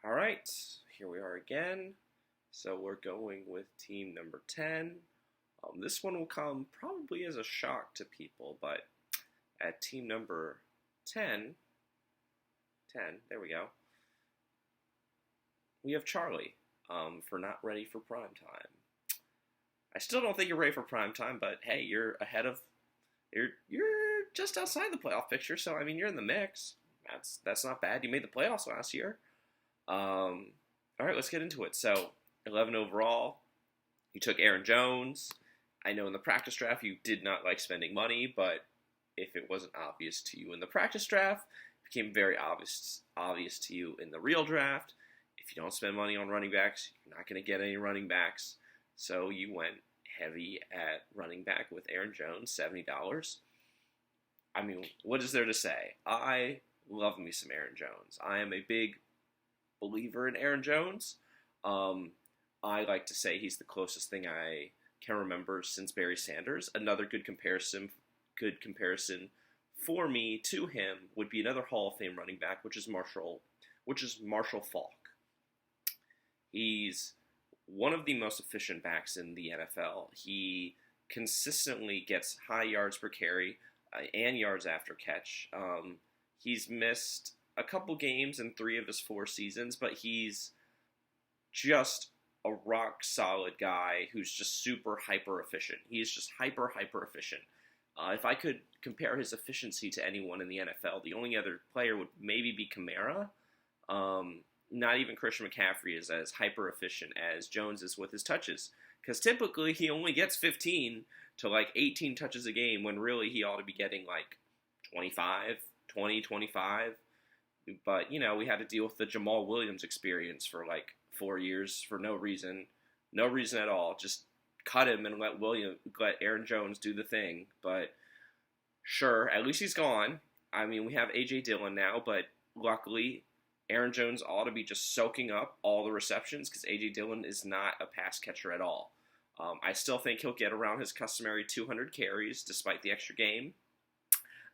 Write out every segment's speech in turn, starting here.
All right, here we are again. So we're going with team number 10. This one will come probably as a shock to people, but at team number 10, there we go, we have Charlie for not ready for prime time. I still don't think you're ready for prime time, but hey, you're ahead of, you're just outside the playoff picture, so I mean you're in the mix. That's not bad. You made the playoffs last year. All right, let's get into it. So, 11 overall. You took Aaron Jones. I know in the practice draft you did not like spending money, but if it wasn't obvious to you in the practice draft, it became very obvious to you in the real draft. If you don't spend money on running backs, you're not going to get any running backs. So you went heavy at running back with Aaron Jones, $70. I mean, what is there to say? I love me some Aaron Jones. I am a big believer in Aaron Jones. I like to say he's the closest thing I can remember since Barry Sanders. Another good comparison for me to him would be another Hall of Fame running back, which is Marshall Faulk. He's one of the most efficient backs in the NFL. He consistently gets high yards per carry and yards after catch. He's missed a couple games in 3 of his 4 seasons, but he's just a rock solid guy who's just super hyper efficient. He's just hyper efficient. If I could compare his efficiency to anyone in the NFL, the only other player would maybe be Kamara. Not even Christian McCaffrey is as hyper efficient as Jones is with his touches, because typically he only gets 15 to like 18 touches a game when really he ought to be getting like 25. But, you know, we had to deal with the Jamal Williams experience for like 4 years for no reason at all. Just cut him and let Aaron Jones do the thing. But sure, at least he's gone. I mean, we have A.J. Dillon now, but luckily Aaron Jones ought to be just soaking up all the receptions because A.J. Dillon is not a pass catcher at all. I still think he'll get around his customary 200 carries despite the extra game.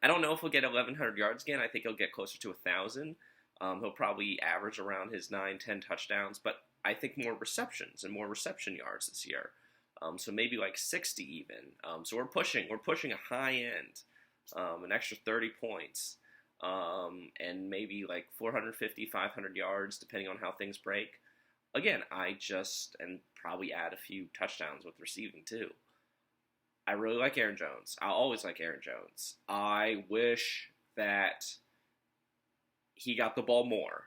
I don't know if he'll get 1,100 yards again. I think he'll get closer to 1,000. He'll probably average around his 9-10 touchdowns, but I think more receptions and more reception yards this year. So maybe like 60 even. So we're pushing a high end, an extra 30 points, and maybe like 450, 500 yards depending on how things break. Again, and probably add a few touchdowns with receiving too. I really like Aaron Jones. I'll always like Aaron Jones. I wish that he got the ball more.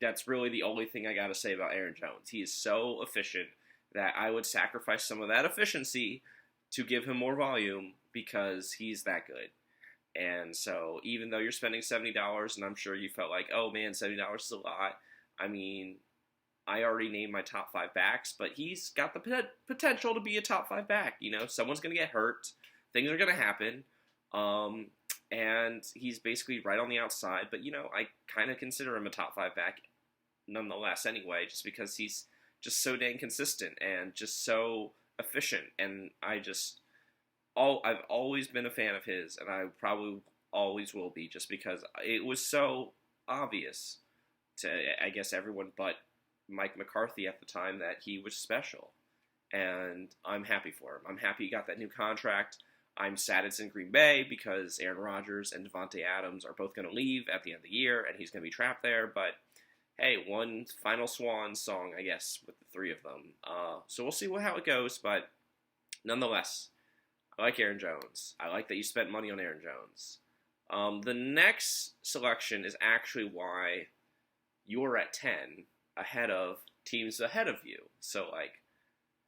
That's really the only thing I got to say about Aaron Jones. He is so efficient that I would sacrifice some of that efficiency to give him more volume because he's that good. And so even though you're spending $70, and I'm sure you felt like, oh man, $70 is a lot. I mean, I already named my top 5 backs, but he's got the potential to be a top 5 back. You know, someone's going to get hurt. Things are going to happen. And he's basically right on the outside. But, you know, I kind of consider him a top 5 back nonetheless anyway, just because he's just so dang consistent and just so efficient. And I've always been a fan of his, and I probably always will be, just because it was so obvious to, I guess, everyone but Mike McCarthy at the time that he was special, and I'm happy for him. I'm happy he got that new contract. I'm sad it's in Green Bay because Aaron Rodgers and Devontae Adams are both going to leave at the end of the year, and he's going to be trapped there, but hey, one final swan song, I guess, with the 3 of them. So we'll see how it goes, but nonetheless, I like Aaron Jones. I like that you spent money on Aaron Jones. The next selection is actually why you're at 10, ahead of teams ahead of you. So, like,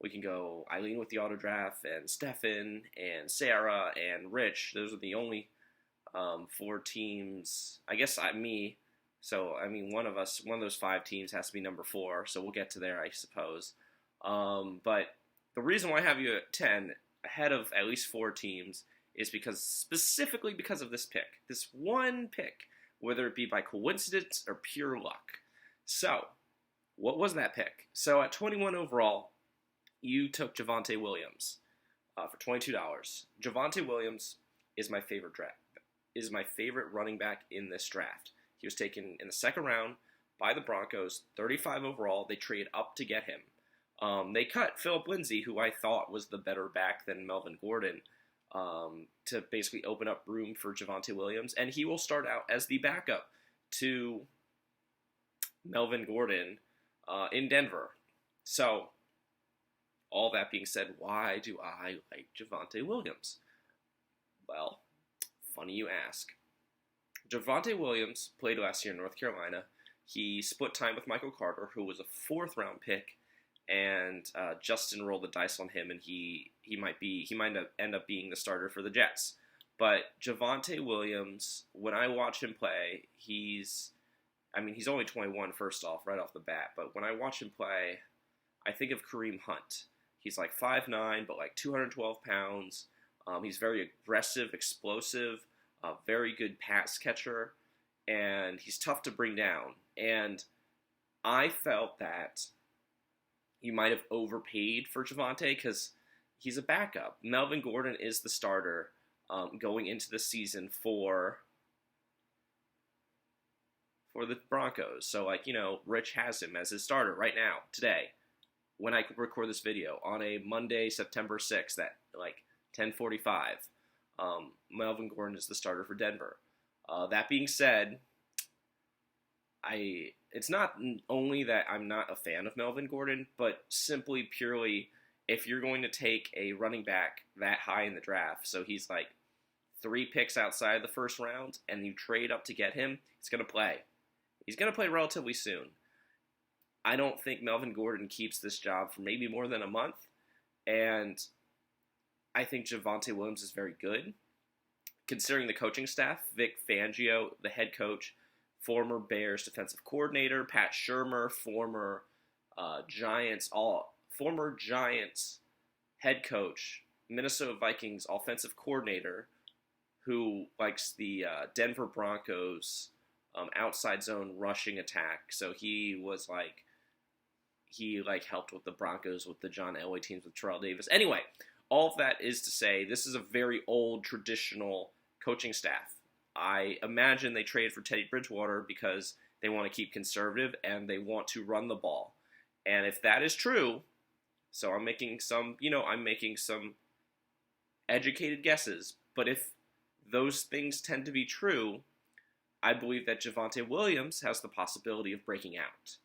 we can go Eileen with the auto draft, and Stefan, and Sarah, and Rich. Those are the only 4 teams. I guess me. So, I mean, one of those 5 teams has to be number 4. So we'll get to there, I suppose. But the reason why I have you at 10 ahead of at least 4 teams is specifically because of this pick. This one pick, whether it be by coincidence or pure luck. So, what was that pick? So at 21 overall, you took Javonte Williams for $22. Javonte Williams is my favorite running back in this draft. He was taken in the second round by the Broncos, 35 overall. They trade up to get him. They cut Philip Lindsay, who I thought was the better back than Melvin Gordon, to basically open up room for Javonte Williams, and he will start out as the backup to Melvin Gordon in Denver. So, all that being said, why do I like Javonte Williams? Well, funny you ask. Javonte Williams played last year in North Carolina. He split time with Michael Carter, who was a 4th-round pick, and Justin rolled the dice on him, and he might end up being the starter for the Jets. But Javonte Williams, when I watch him play, he's only 21 first off, right off the bat. But when I watch him play, I think of Kareem Hunt. He's like 5'9", but like 212 pounds. He's very aggressive, explosive, very good pass catcher, and he's tough to bring down. And I felt that you might have overpaid for Javonte because he's a backup. Melvin Gordon is the starter going into the season for the Broncos. So, Rich has him as his starter right now, today, when I record this video, on a Monday, September 6th at 10:45. Melvin Gordon is the starter for Denver. That being said, it's not only that I'm not a fan of Melvin Gordon, but simply purely if you're going to take a running back that high in the draft, so he's 3 picks outside of the first round, and you trade up to get him, he's going to play. He's going to play relatively soon. I don't think Melvin Gordon keeps this job for maybe more than a month, and I think Javonte Williams is very good. Considering the coaching staff, Vic Fangio, the head coach, former Bears defensive coordinator, Pat Shurmur, former Giants head coach, Minnesota Vikings offensive coordinator, who likes the Denver Broncos outside zone rushing attack. So he helped with the Broncos with the John Elway teams with Terrell Davis. Anyway, all of that is to say, this is a very old traditional coaching staff. I imagine they traded for Teddy Bridgewater because they want to keep conservative and they want to run the ball. And if that is true, so I'm making some educated guesses, but if those things tend to be true, I believe that Javonte Williams has the possibility of breaking out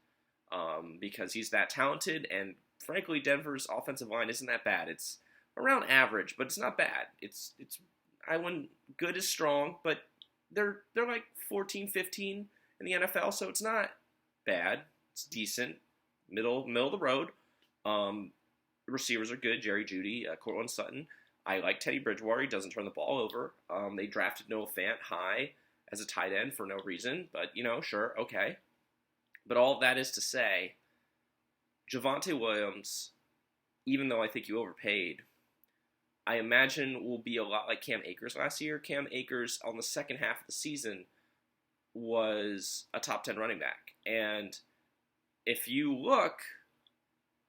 because he's that talented, and frankly, Denver's offensive line isn't that bad. It's around average, but it's not bad. I wouldn't, good is strong, but they're like 14, 15 in the NFL, so it's not bad. It's decent, middle of the road. Receivers are good. Jerry Jeudy, Cortland Sutton. I like Teddy Bridgewater. He doesn't turn the ball over. They drafted Noah Fant high as a tight end for no reason, but, sure, okay. But all of that is to say, Javonte Williams, even though I think you overpaid, I imagine will be a lot like Cam Akers last year. Cam Akers, on the second half of the season, was a top 10 running back. And if you look,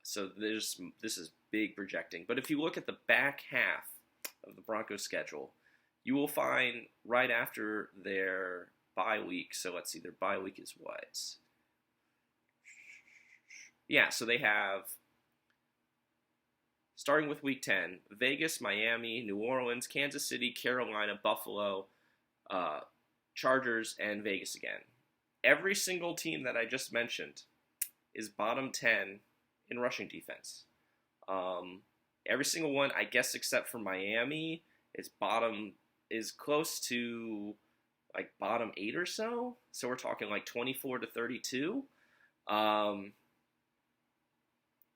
so this is big projecting, but if you look at the back half of the Broncos schedule, you will find right after their bye week, so let's see, their bye week is what? Yeah, so they have, starting with week 10, Vegas, Miami, New Orleans, Kansas City, Carolina, Buffalo, Chargers, and Vegas again. Every single team that I just mentioned is bottom 10 in rushing defense. Every single one, I guess, except for Miami, is close to bottom 8 or so. So we're talking 24 to 32.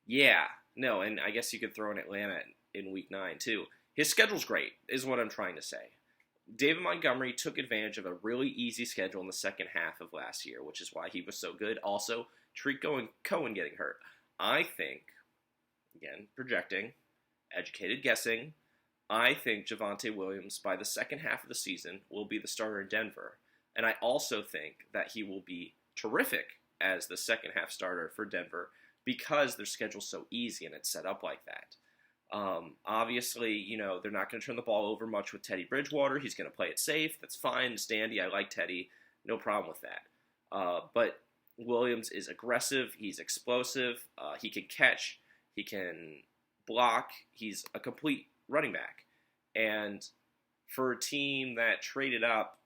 Yeah, no, and I guess you could throw in Atlanta in week 9 too. His schedule's great, is what I'm trying to say. David Montgomery took advantage of a really easy schedule in the second half of last year, which is why he was so good. Also, Tariq Cohen getting hurt. I think, again, projecting, educated guessing, I think Javonte Williams, by the second half of the season, will be the starter in Denver. And I also think that he will be terrific as the second half starter for Denver because their schedule's so easy and it's set up like that. Obviously, they're not going to turn the ball over much with Teddy Bridgewater. He's going to play it safe. That's fine. Standy, I like Teddy. No problem with that. But, Williams is aggressive. He's explosive. He can catch. He can block. He's a complete running back. And for a team that traded up,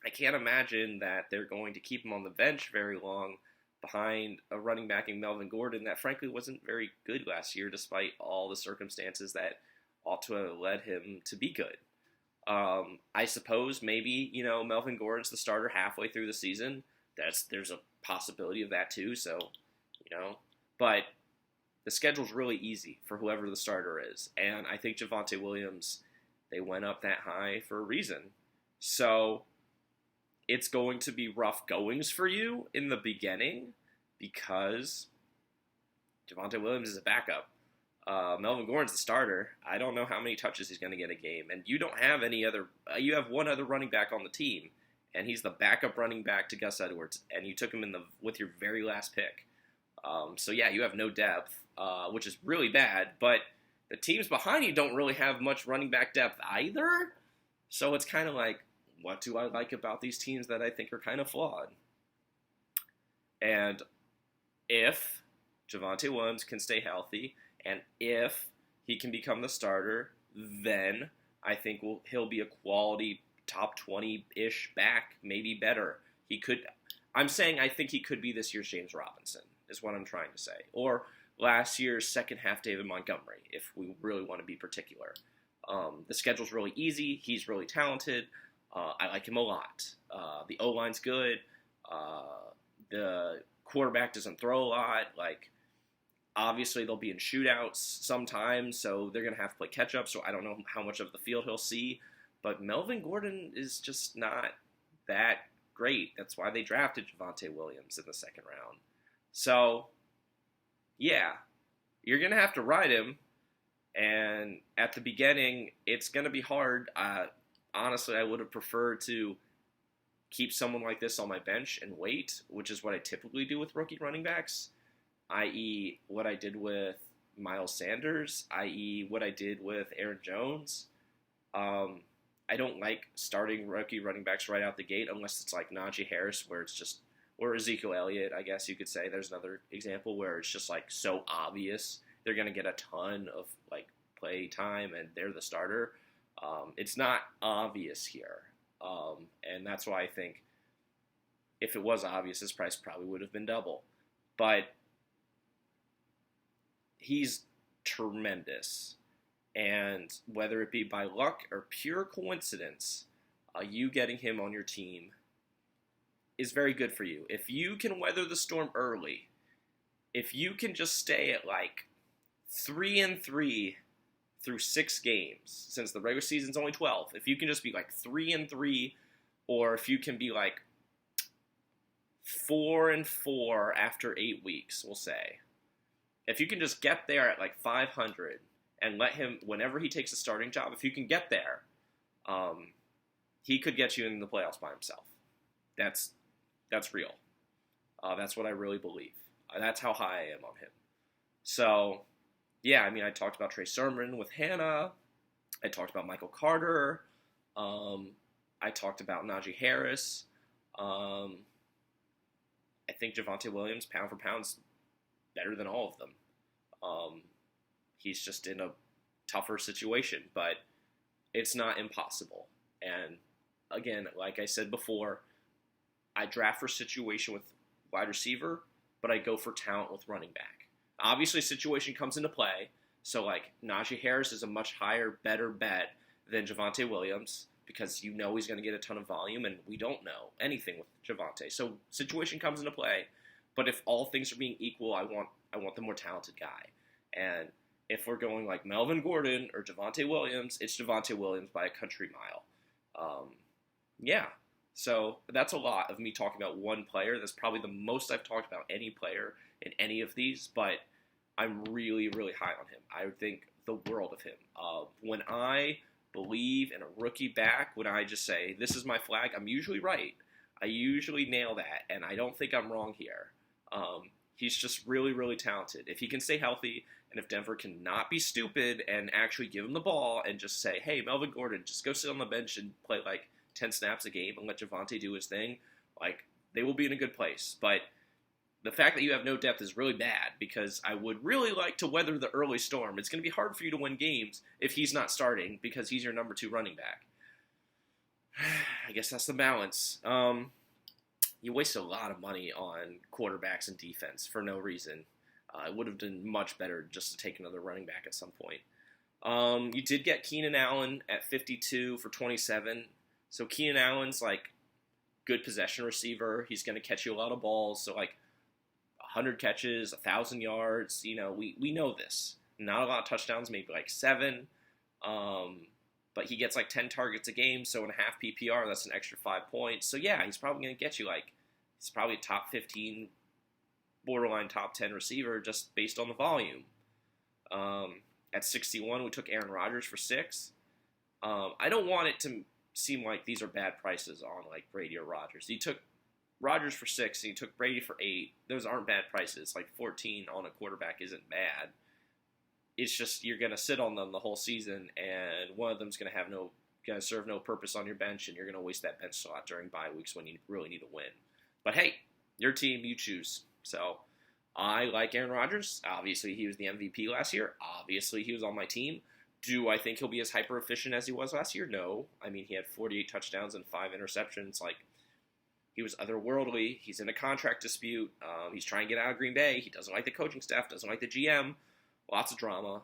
I can't imagine that they're going to keep him on the bench very long behind a running back in Melvin Gordon that frankly wasn't very good last year despite all the circumstances that ought to have led him to be good. I suppose maybe, Melvin Gordon's the starter halfway through the season. There's a possibility of that too, so, but the schedule's really easy for whoever the starter is. And I think Javonte Williams, they went up that high for a reason. So it's going to be rough goings for you in the beginning because Javonte Williams is a backup. Melvin Gordon's the starter. I don't know how many touches he's going to get a game. And you don't have any other you have one other running back on the team, and he's the backup running back to Gus Edwards, and you took him with your very last pick. So yeah, you have no depth, which is really bad, but the teams behind you don't really have much running back depth either. So it's kind of like, what do I like about these teams that I think are kind of flawed? And if Javonte Williams can stay healthy, and if he can become the starter, then I think he'll be a quality top 20-ish back, maybe better. I'm saying I think he could be this year's James Robinson, is what I'm trying to say. Or last year's second half David Montgomery, if we really want to be particular. The schedule's really easy. He's really talented. I like him a lot. The O-line's good. The quarterback doesn't throw a lot. Obviously, they'll be in shootouts sometimes, so they're going to have to play catch-up, so I don't know how much of the field he'll see. But Melvin Gordon is just not that great. That's why they drafted Javonte Williams in the second round. So, yeah, you're going to have to ride him, and at the beginning, it's going to be hard. Honestly, I would have preferred to keep someone like this on my bench and wait, which is what I typically do with rookie running backs, i.e. what I did with Miles Sanders, i.e. what I did with Aaron Jones. I don't like starting rookie running backs right out the gate unless it's like Najee Harris, or Ezekiel Elliott, I guess you could say. There's another example where it's just so obvious they're going to get a ton of play time and they're the starter. It's not obvious here. And that's why I think if it was obvious, his price probably would have been double. But he's tremendous. And whether it be by luck or pure coincidence, you getting him on your team is very good for you. If you can weather the storm early, if you can just stay at 3-3 through 6 games, since the regular season's only 12, if you can just be 3-3, or if you can be 4-4 after 8 weeks, we'll say. If you can just get there at 500 and let him, whenever he takes a starting job, if you can get there, he could get you in the playoffs by himself. That's real. That's what I really believe. That's how high I am on him. So, yeah, I talked about Trey Sermon with Hannah. I talked about Michael Carter. I talked about Najee Harris. I think Javonte Williams, pound for pound, is better than all of them. He's just in a tougher situation, but it's not impossible. And again, like I said before, I draft for situation with wide receiver, but I go for talent with running back. Obviously, situation comes into play, so Najee Harris is a much higher, better bet than Javonte Williams because he's going to get a ton of volume, and we don't know anything with Javonte. So situation comes into play, but if all things are being equal, I want the more talented guy. And if we're going Melvin Gordon or Javonte Williams, it's Javonte Williams by a country mile. Yeah. So that's a lot of me talking about one player. That's probably the most I've talked about any player in any of these, but I'm really, really high on him. I think the world of him. When I believe in a rookie back, when I just say, this is my flag, I'm usually right. I usually nail that, and I don't think I'm wrong here. He's just really, really talented. If he can stay healthy, and if Denver cannot be stupid and actually give him the ball and just say, hey, Melvin Gordon, just go sit on the bench and play 10 snaps a game and let Javonte do his thing, they will be in a good place. But the fact that you have no depth is really bad because I would really like to weather the early storm. It's going to be hard for you to win games if he's not starting because he's your number 2 running back. I guess that's the balance. You wasted a lot of money on quarterbacks and defense for no reason. It would have been much better just to take another running back at some point. You did get Keenan Allen at 52 for 27. So Keenan Allen's like good possession receiver. He's going to catch you a lot of balls. So like 100 catches, 1,000 yards. You know, we know this. Not a lot of touchdowns, maybe like 7. But he gets like 10 targets a game. So in a half PPR, that's an extra 5 points. So yeah, he's probably going to get you like, he's probably a top 15, borderline top 10 receiver just based on the volume. At 61, we took Aaron Rodgers for 6. I don't want it to seem like these are bad prices on like Brady or Rodgers. You took Rodgers for 6 and you took Brady for 8. Those aren't bad prices. Like 14 on a quarterback isn't bad. It's just you're gonna sit on them the whole season, and one of them's gonna serve no purpose on your bench, and you're gonna waste that bench slot during bye weeks when you really need to win. But hey, your team, you choose. So I like Aaron Rodgers. Obviously, he was the MVP last year. Obviously, he was on my team. Do I think he'll be as hyper efficient as he was last year? No. I mean, he had 48 touchdowns and 5 interceptions. Like, he was otherworldly. He's in a contract dispute. He's trying to get out of Green Bay. He doesn't like the coaching staff, doesn't like the GM. Lots of drama.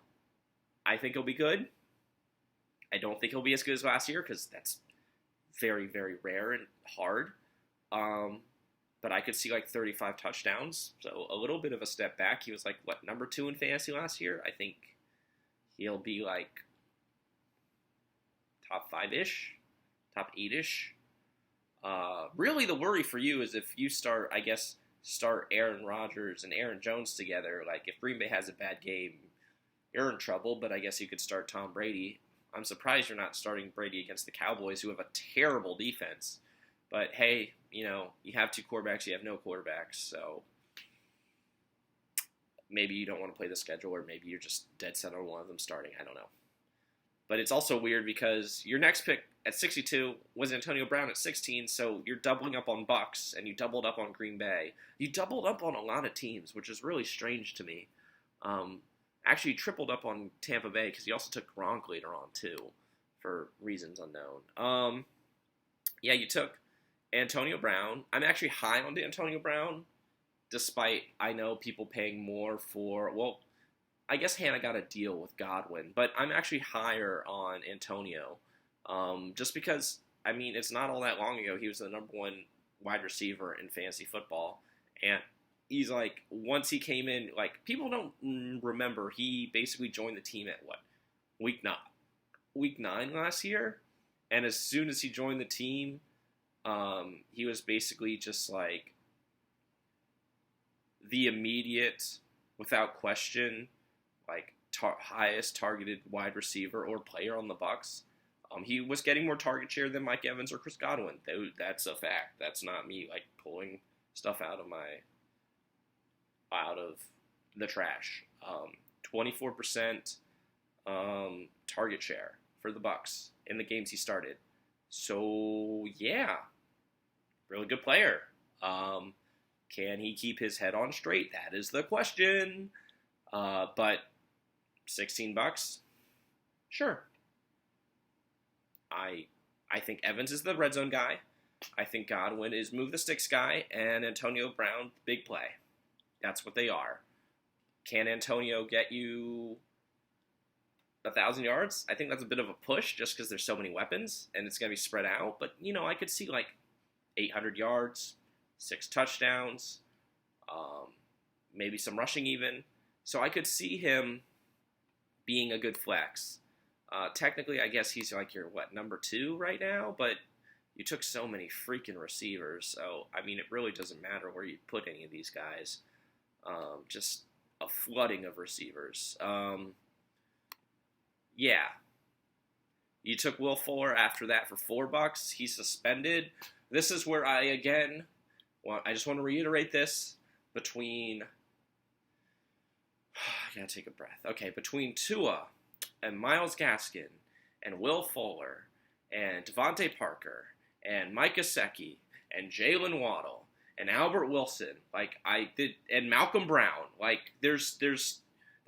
I think he'll be good. I don't think he'll be as good as last year because that's very, very rare and hard. But I could see like 35 touchdowns. So a little bit of a step back. He was like, number 2 in fantasy last year? I think he'll be like top 5-ish, top 8-ish. Really the worry for you is if you start Aaron Rodgers and Aaron Jones together. Like if Green Bay has a bad game, you're in trouble, but I guess you could start Tom Brady. I'm surprised you're not starting Brady against the Cowboys, who have a terrible defense. But hey, you know, you have 2 quarterbacks, you have no quarterbacks, so maybe you don't want to play the schedule, or maybe you're just dead set on one of them starting. I don't know. But it's also weird because your next pick at 62 was Antonio Brown at 16, so you're doubling up on Bucks, and you doubled up on Green Bay. You doubled up on a lot of teams, which is really strange to me. Actually, tripled up on Tampa Bay because you also took Gronk later on, too, for reasons unknown. Yeah, you took Antonio Brown. I'm actually high on Antonio Brown, despite I know people paying more for, well, I guess Hannah got a deal with Godwin, but I'm actually higher on Antonio. Just because, I mean, it's not all that long ago he was the number 1 wide receiver in fantasy football, and he's like, once he came in, like, people don't remember, he basically joined the team at, week 9 last year, and as soon as he joined the team, he was basically just like the immediate, without question, like highest targeted wide receiver or player on the Bucks. He was getting more target share than Mike Evans or Chris Godwin. That's a fact. That's not me like pulling stuff out of the trash. 24% target share for the Bucks in the games he started. So yeah, really good player. Can he keep his head on straight? That is the question. But $16, sure. I think Evans is the red zone guy. I think Godwin is move the sticks guy, and Antonio Brown, big play. That's what they are. Can Antonio get you 1,000 yards? I think that's a bit of a push just because there's so many weapons, and it's going to be spread out. But, you know, I could see like 800 yards, 6 touchdowns, maybe some rushing even. So I could see him being a good flex. Technically, I guess he's like your, number 2 right now? But you took so many freaking receivers. So, I mean, it really doesn't matter where you put any of these guys. Just a flooding of receivers. Yeah. You took Will Fuller after that for $4. He's suspended. This is where I just want to reiterate this. I gotta take a breath. Okay, between Tua and Myles Gaskin and Will Fuller and Devontae Parker and Mike Gesicki and Jalen Waddle and Albert Wilson, like I did, and Malcolm Brown. Like there's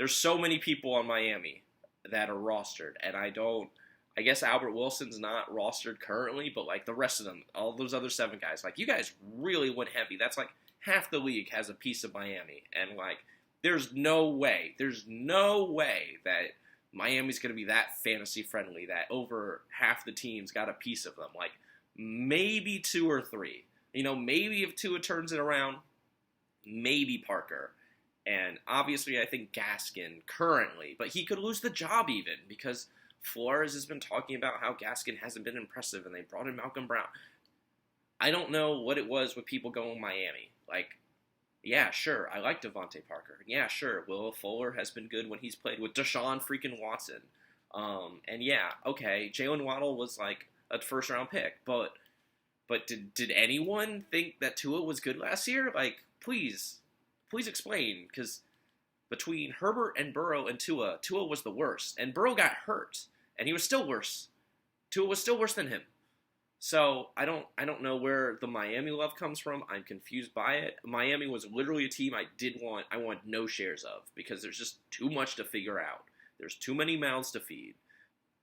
so many people on Miami that are rostered, and I guess Albert Wilson's not rostered currently, but like the rest of them, all those other 7 guys, like you guys really went heavy. That's like half the league has a piece of Miami, and like there's no way that Miami's going to be that fantasy friendly that over half the teams got a piece of them. Like maybe 2 or 3. Maybe if Tua turns it around, maybe Parker. And obviously I think Gaskin currently, but he could lose the job even because Flores has been talking about how Gaskin hasn't been impressive and they brought in Malcolm Brown. I don't know what it was with people going Miami. Like, yeah, sure, I like Devontae Parker. Yeah, sure, Will Fuller has been good when he's played with Deshaun freaking Watson. And yeah, okay, Jalen Waddle was like a first-round pick, but did anyone think that Tua was good last year? Like, please explain, because between Herbert and Burrow and Tua was the worst, and Burrow got hurt, and he was still worse. Tua was still worse than him. So I don't know where the Miami love comes from. I'm confused by it. Miami was literally a team I want no shares of because there's just too much to figure out. There's too many mouths to feed.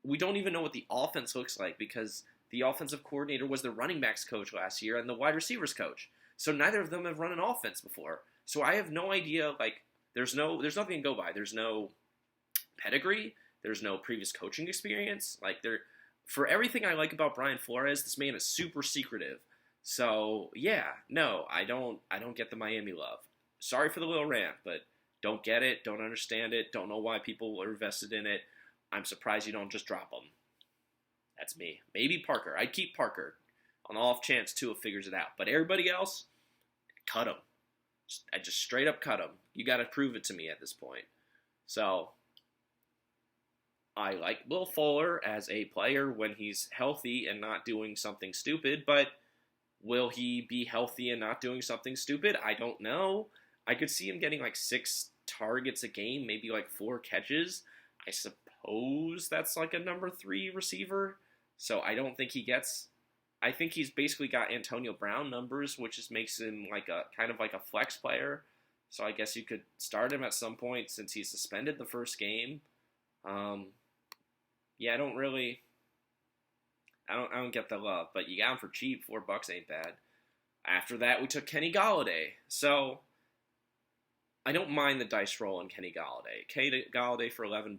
We don't even know what the offense looks like because the offensive coordinator was the running backs coach last year and the wide receivers coach. So neither of them have run an offense before. So I have no idea. Like there's nothing to go by. There's no pedigree. There's no previous coaching experience. Like for everything I like about Brian Flores, this man is super secretive. So yeah, no, I don't get the Miami love. Sorry for the little rant, but don't get it, don't understand it, don't know why people are invested in it. I'm surprised you don't just drop them. That's me. Maybe Parker. I'd keep Parker on the off chance Tua figures it out. But everybody else, cut them. I just straight up cut them. You got to prove it to me at this point. So I like Will Fuller as a player when he's healthy and not doing something stupid, but will he be healthy and not doing something stupid? I don't know. I could see him getting like 6 targets a game, maybe like 4 catches. I suppose that's like a number 3 receiver. So I don't think he gets... I think he's basically got Antonio Brown numbers, which just makes him like a kind of like a flex player. So I guess you could start him at some point since he's suspended the first game. Yeah, I don't get the love, but you got him for cheap. $4 ain't bad. After that, we took Kenny Golladay. So I don't mind the dice roll on Kenny Golladay. Kenny Golladay for $11.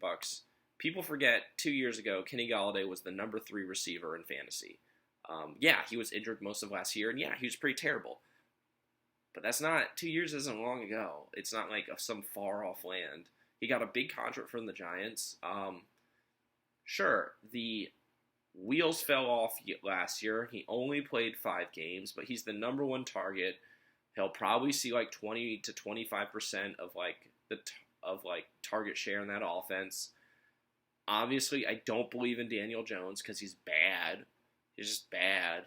People forget 2 years ago, Kenny Golladay was the number 3 receiver in fantasy. Yeah, he was injured most of last year, and yeah, he was pretty terrible. But that's not, 2 years isn't long ago. It's not like some far off land. He got a big contract from the Giants. Sure, the wheels fell off last year. He only played 5 games, but he's the number 1 target. He'll probably see like 20 to 25% of like target share in that offense. Obviously, I don't believe in Daniel Jones because he's bad. He's just bad.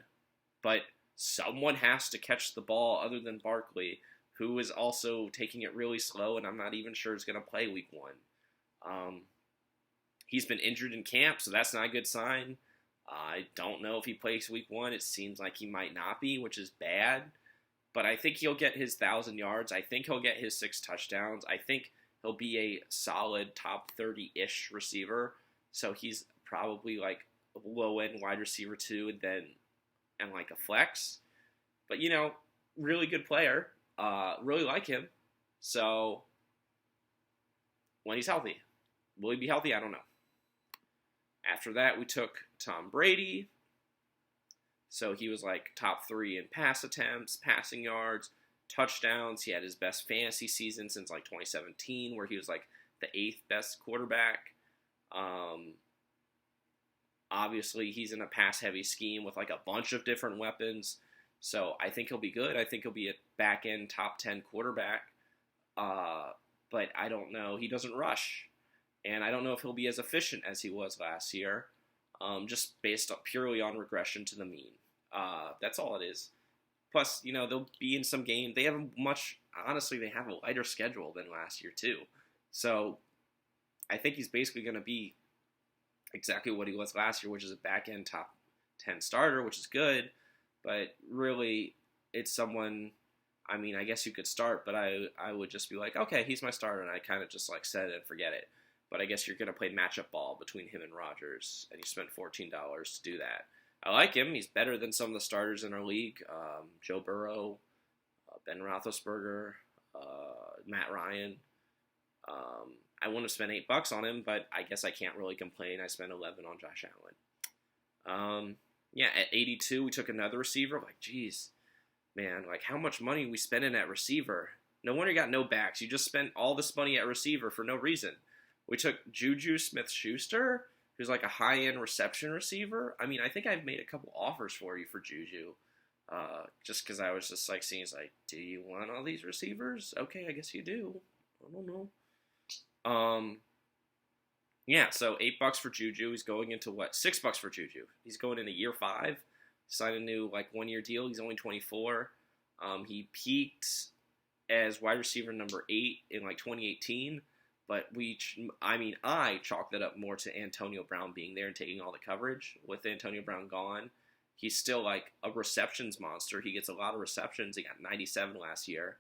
But someone has to catch the ball other than Barkley, who is also taking it really slow, and I'm not even sure he's going to play week 1. He's been injured in camp, so that's not a good sign. I don't know if he plays week 1. It seems like he might not be, which is bad. But I think he'll get his 1,000 yards. I think he'll get his 6 touchdowns. I think he'll be a solid top 30-ish receiver. So he's probably like a low-end wide receiver 2 and like a flex. But, really good player. Really like him. So when he's healthy. Will he be healthy? I don't know. After that, we took Tom Brady. So he was like top 3 in pass attempts, passing yards, touchdowns. He had his best fantasy season since like 2017, where he was like the 8th best quarterback. Obviously, he's in a pass-heavy scheme with like a bunch of different weapons. So I think he'll be good. I think he'll be a back-end top 10 quarterback. But I don't know. He doesn't rush. And I don't know if he'll be as efficient as he was last year, just based purely on regression to the mean. That's all it is. Plus, they'll be in some game. They have they have a lighter schedule than last year, too. So I think he's basically going to be exactly what he was last year, which is a back-end top 10 starter, which is good. But really, it's someone I mean, I guess you could start, but I would just be like, okay, he's my starter, and I kind of just like set it and forget it. But I guess you're gonna play matchup ball between him and Rodgers, and you spent $14 to do that. I like him. He's better than some of the starters in our league. Joe Burrow, Ben Roethlisberger, Matt Ryan. I wouldn't have spent $8 on him, but I guess I can't really complain. I spent 11 on Josh Allen. Yeah, at 82, we took another receiver. Like, geez, man, like how much money we spending at receiver? No wonder you got no backs. You just spent all this money at receiver for no reason. We took Juju Smith-Schuster, who's like a high-end reception receiver. I mean, I think I've made a couple offers for you for Juju, just because I was just like seeing, like, do you want all these receivers? Okay, I guess you do. I don't know. Yeah, so $8 for Juju. He's going into what? $6 for Juju. He's going into year 5. Signed a new like 1-year deal. He's only 24. He peaked as wide receiver number 8 in like 2018, but I chalked that up more to Antonio Brown being there and taking all the coverage. With Antonio Brown gone, he's still like a receptions monster. He gets a lot of receptions. He got 97 last year,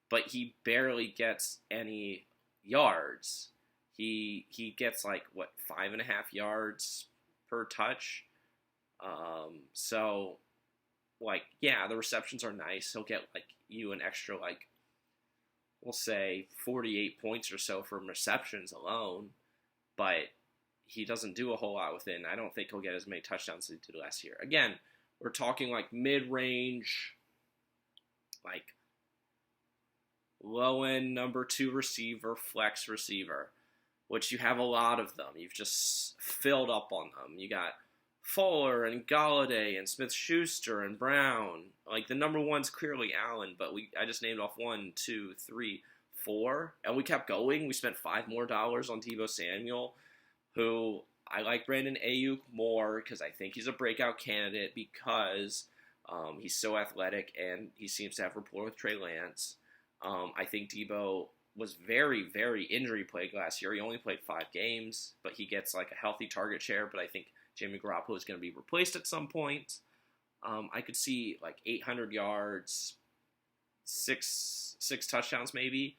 but he barely gets any yards. He gets like what 5.5 yards per touch. So like yeah, the receptions are nice. He'll get like you an extra like we'll say 48 points or so from receptions alone, but he doesn't do a whole lot with it. And I don't think he'll get as many touchdowns as he did last year. Again, we're talking like mid-range, like low-end number 2 receiver, flex receiver, which you have a lot of them. You've just filled up on them. You got Fuller and Golladay and Smith-Schuster and Brown. Like the number one's clearly Allen, but I just named off 1, 2, 3, 4, and we kept going. We spent $5 more on Deebo Samuel, who I like Brandon Ayuk more because I think he's a breakout candidate because he's so athletic and he seems to have rapport with Trey Lance. I think Deebo was very, very injury plagued last year. He only played 5 games, but he gets like a healthy target share. But I think Jimmy Garoppolo is going to be replaced at some point. I could see like 800 yards, six touchdowns maybe.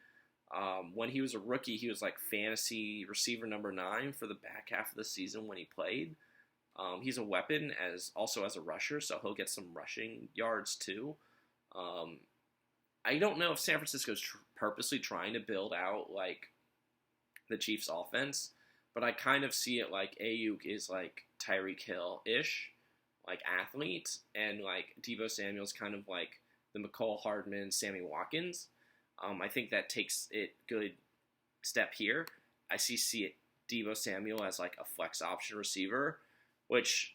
When he was a rookie, he was like fantasy receiver number 9 for the back half of the season when he played. He's a weapon as a rusher, so he'll get some rushing yards too. I don't know if San Francisco's purposely trying to build out like the Chiefs' offense, but I kind of see it like Ayuk is like Tyreek Hill-ish, like athlete, and like Deebo Samuel's kind of like the McCall Hardman, Sammy Watkins. I think that takes it good step here. I see Deebo Samuel as like a flex option receiver, which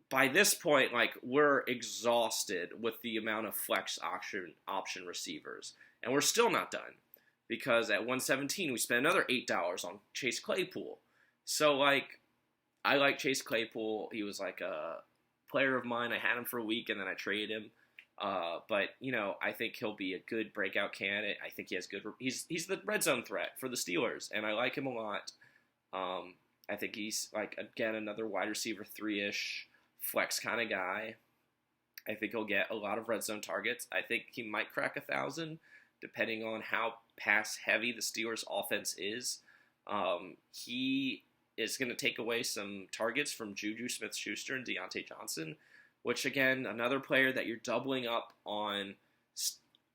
by this point, like we're exhausted with the amount of flex option receivers, and we're still not done because at 117 we spent another $8 on Chase Claypool. So like, I like Chase Claypool. He was like a player of mine. I had him for a week and then I traded him. But you know, I think he'll be a good breakout candidate. I think he has good. He's the red zone threat for the Steelers, and I like him a lot. I think he's like again another wide receiver 3-ish flex kind of guy. I think he'll get a lot of red zone targets. I think he might crack 1,000, depending on how pass heavy the Steelers' offense is. He is going to take away some targets from Juju Smith-Schuster and Deontay Johnson, which again, another player that you're doubling up on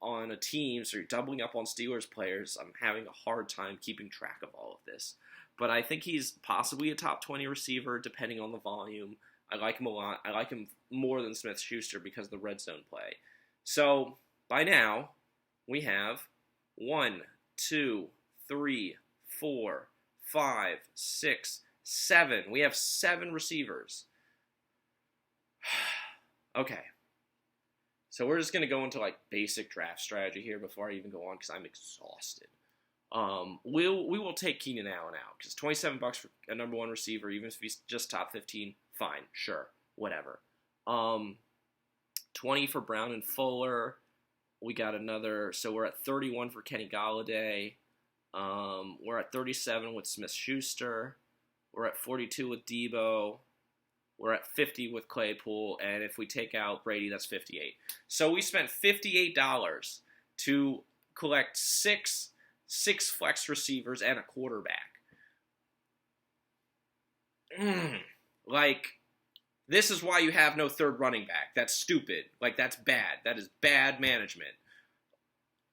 a team, so you're doubling up on Steelers players. I'm having a hard time keeping track of all of this. But I think he's possibly a top 20 receiver, depending on the volume. I like him a lot. I like him more than Smith-Schuster because of the red zone play. So, by now, we have 1, 2, 3, 4, 5, 6, 7. We have 7 receivers. Okay. So we're just going to go into like basic draft strategy here before I even go on because I'm exhausted. We will take Keenan Allen out because $27 for a number 1 receiver, even if he's just top 15, fine, sure, whatever. 20 for Brown and Fuller. We got another, so we're at 31 for Kenny Golladay. We're at 37 with Smith-Schuster. We're at 42 with Deebo. We're at 50 with Claypool. And if we take out Brady, that's 58. So we spent $58 to collect six flex receivers and a quarterback. Like, this is why you have no third running back. That's stupid. Like, that's bad. That is bad management.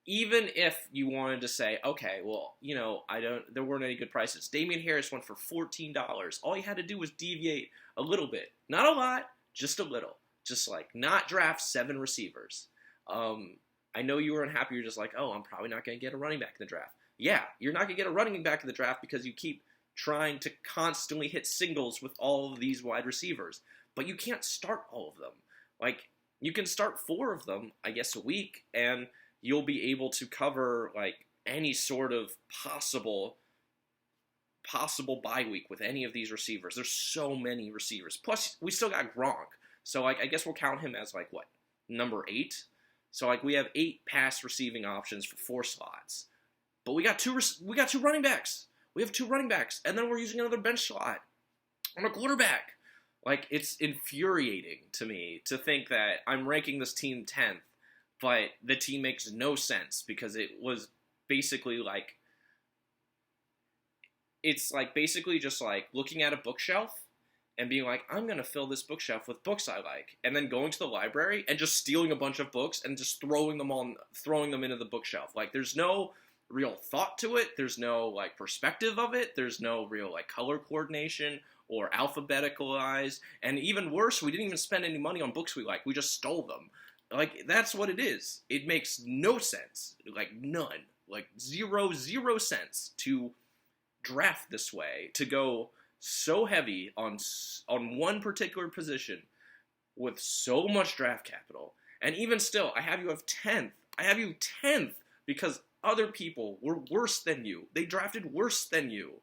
Even if you wanted to say, okay, well, there weren't any good prices. Damian Harris went for $14. All you had to do was deviate a little bit. Not a lot, just a little. Just, like, not draft 7 receivers. I know you were unhappy. You're just like, oh, I'm probably not going to get a running back in the draft. Yeah, you're not going to get a running back in the draft because you keep trying to constantly hit singles with all of these wide receivers. But you can't start all of them. Like, you can start 4 of them, I guess, a week, and you'll be able to cover, like, any sort of possible bye week with any of these receivers. There's so many receivers. Plus, we still got Gronk. So, like, I guess we'll count him as, like, what, number 8? So, like, we have 8 pass receiving options for 4 slots. But we got 2 running backs. We have 2 running backs. And then we're using another bench slot on a quarterback. Like, it's infuriating to me to think that I'm ranking this team 10th, but the team makes no sense because it was basically like, it's like basically just like looking at a bookshelf and being like, I'm going to fill this bookshelf with books I like, and then going to the library and just stealing a bunch of books and just throwing them into the bookshelf. Like, there's no real thought to it. There's no, like, perspective of it. There's no real, like, color coordination or alphabeticalized. And even worse, we didn't even spend any money on books we like. We just stole them. Like, that's what it is. It makes no sense. Like, none. Like, zero cents to draft this way, to go so heavy on one particular position with so much draft capital. And even still, I have you 10th. I have you 10th because other people were worse than you. They drafted worse than you.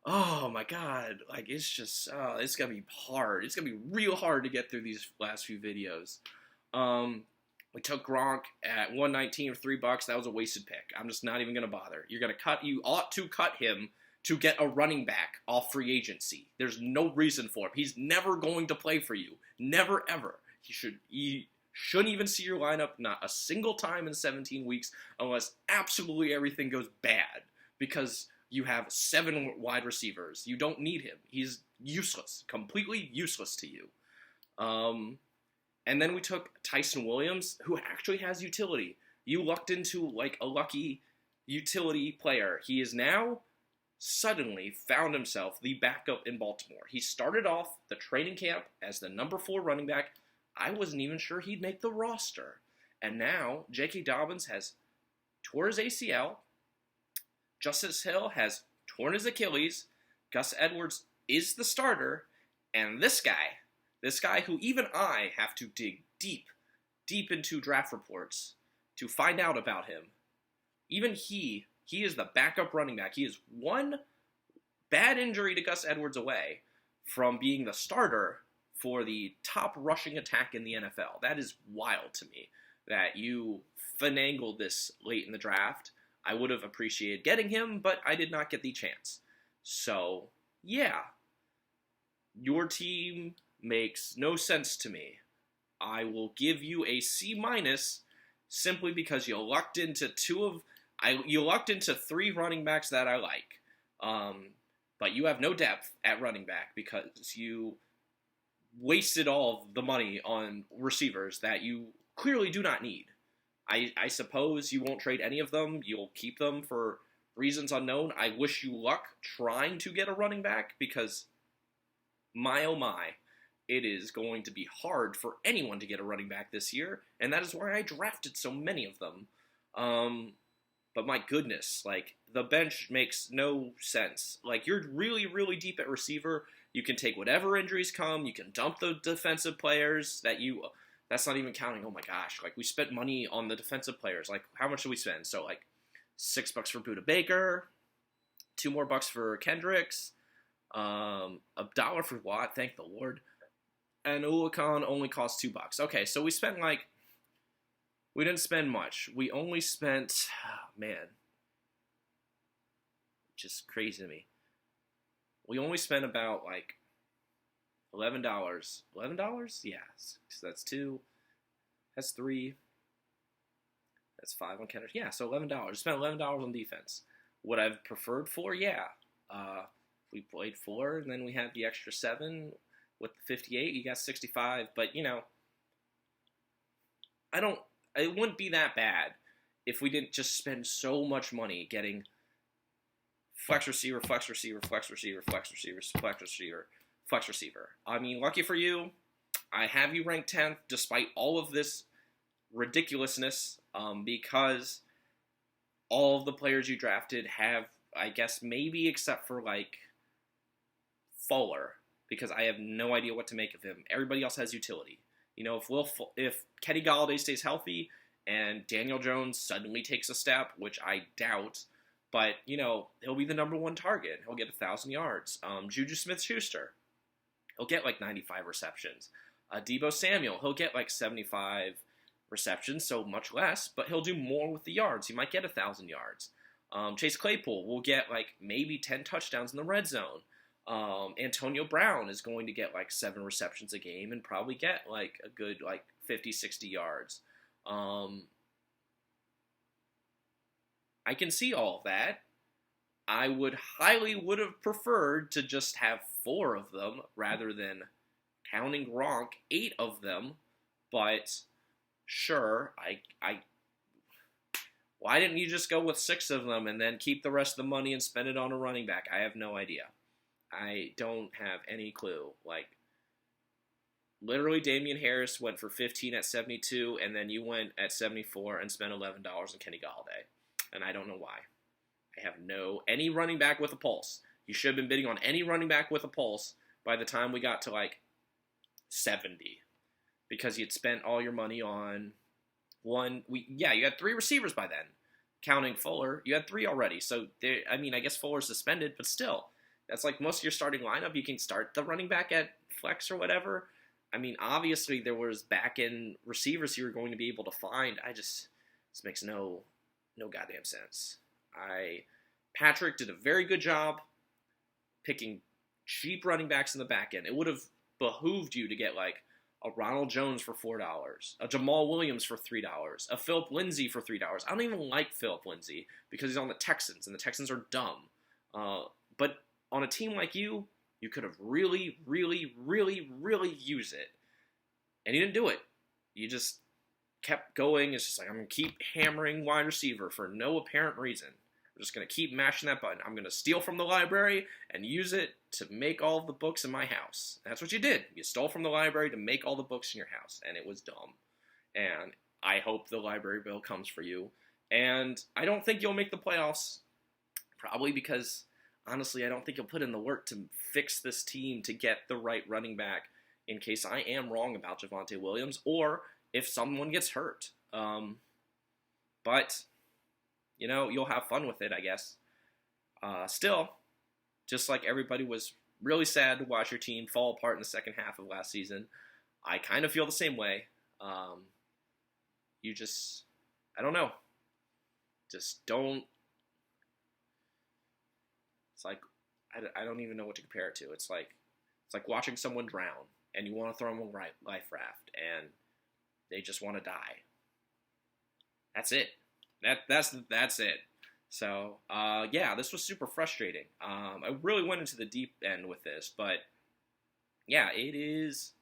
Oh my God. Like, it's just, it's going to be hard. It's going to be real hard to get through these last few videos. We took Gronk at 119 for $3. That was a wasted pick. I'm just not even going to bother. You ought to cut him to get a running back off free agency. There's no reason for him. He's never going to play for you. Never, ever. He shouldn't even see your lineup not a single time in 17 weeks unless absolutely everything goes bad because you have 7 wide receivers. You don't need him. He's useless. Completely useless to you. And then we took Tyson Williams, who actually has utility. You lucked into, like, a lucky utility player. He is now suddenly found himself the backup in Baltimore. He started off the training camp as the number 4 running back. I wasn't even sure he'd make the roster. And now, J.K. Dobbins has tore his ACL. Justice Hill has torn his Achilles. Gus Edwards is the starter. And this guy who even I have to dig deep into draft reports to find out about him. Even he is the backup running back. He is one bad injury to Gus Edwards away from being the starter for the top rushing attack in the NFL. That is wild to me that you finagled this late in the draft. I would have appreciated getting him, but I did not get the chance. So, yeah. Your team makes no sense to me. I will give you a C- simply because you lucked into 3 running backs that I like. But you have no depth at running back because you wasted all of the money on receivers that you clearly do not need. I suppose you won't trade any of them. You'll keep them for reasons unknown. I wish you luck trying to get a running back because, my oh my, it is going to be hard for anyone to get a running back this year, and that is why I drafted so many of them. But my goodness, like, the bench makes no sense. Like, you're really, really deep at receiver. You can take whatever injuries come. You can dump the defensive players that's not even counting. Oh my gosh. Like, we spent money on the defensive players. Like, how much did we spend? So, like, $6 for Budda Baker, $2 more for Kendricks, $1 for Watt, thank the Lord. And Oluokun only cost $2. Okay, so we spent, like, we didn't spend much. We only spent, just crazy to me. We only spent about, like, $11. $11? Yeah. So that's 2. That's 3. That's 5 on Kendrick. Yeah, so $11. Spent $11 on defense. Would I've preferred 4? Yeah. We played 4, and then we had the extra 7 with the 58. You got 65, but I don't. It wouldn't be that bad if we didn't just spend so much money getting flex receiver, flex receiver, flex receiver, flex receiver, flex receiver, flex receiver. I mean, lucky for you, I have you ranked 10th despite all of this ridiculousness, because all of the players you drafted have, I guess, maybe except for like Fuller, because I have no idea what to make of him. Everybody else has utility. If Kenny Golladay stays healthy and Daniel Jones suddenly takes a step, which I doubt, but he'll be the number 1 target. He'll get 1,000 yards. Juju Smith-Schuster, he'll get like 95 receptions. Deebo Samuel, he'll get like 75 receptions, so much less, but he'll do more with the yards. He might get 1,000 yards. Chase Claypool will get like maybe 10 touchdowns in the red zone. Antonio Brown is going to get like 7 receptions a game and probably get like a good like 50, 60 yards. I can see all of that. I would have preferred to just have 4 of them rather than counting Gronk 8 of them, but sure, why didn't you just go with 6 of them and then keep the rest of the money and spend it on a running back? I have no idea. I don't have any clue. Like, literally, Damian Harris went for 15 at 72, and then you went at 74 and spent $11 on Kenny Golladay. And I don't know why. I have any running back with a pulse. You should have been bidding on any running back with a pulse by the time we got to like 70, because you'd spent all your money on you had 3 receivers by then, counting Fuller. You had 3 already, so I guess Fuller's suspended, but still, that's like most of your starting lineup. You can start the running back at flex or whatever. I mean, obviously there was back-end receivers you were going to be able to find. This makes no goddamn sense. Patrick did a very good job picking cheap running backs in the back end. It would have behooved you to get like a Ronald Jones for $4, a Jamal Williams for $3, a Philip Lindsay for $3. I don't even like Philip Lindsay because he's on the Texans, and the Texans are dumb. But on a team like you could have really, really, really, really used it. And you didn't do it. You just kept going. It's just like, I'm going to keep hammering wide receiver for no apparent reason. I'm just going to keep mashing that button. I'm going to steal from the library and use it to make all of the books in my house. That's what you did. You stole from the library to make all the books in your house, and it was dumb. And I hope the library bill comes for you. And I don't think you'll make the playoffs, probably because, honestly, I don't think you'll put in the work to fix this team to get the right running back in case I am wrong about Javonte Williams or if someone gets hurt. But you'll have fun with it, I guess. Still, just like everybody was really sad to watch your team fall apart in the second half of last season, I kind of feel the same way. I don't know. Just don't. It's like, I don't even know what to compare it to. It's like watching someone drown, and you want to throw them on a life raft, and they just want to die. That's it. That's it. So, this was super frustrating. I really went into the deep end with this, but yeah, it's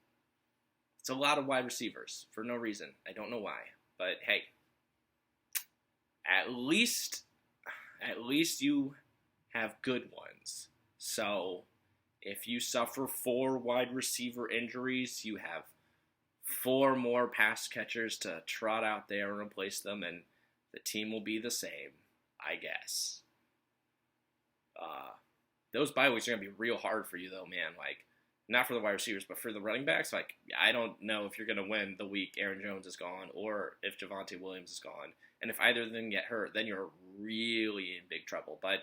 a lot of wide receivers for no reason. I don't know why, but hey, at least you have good ones. So, if you suffer 4 wide receiver injuries, you have 4 more pass catchers to trot out there and replace them, and the team will be the same, I guess. Those bye weeks are going to be real hard for you, though, man. Like, not for the wide receivers, but for the running backs. Like, I don't know if you're going to win the week Aaron Jones is gone or if Javonte Williams is gone. And if either of them get hurt, then you're really in big trouble. But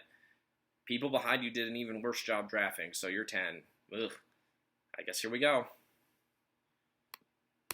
people behind you did an even worse job drafting, so you're 10. Ugh. I guess here we go.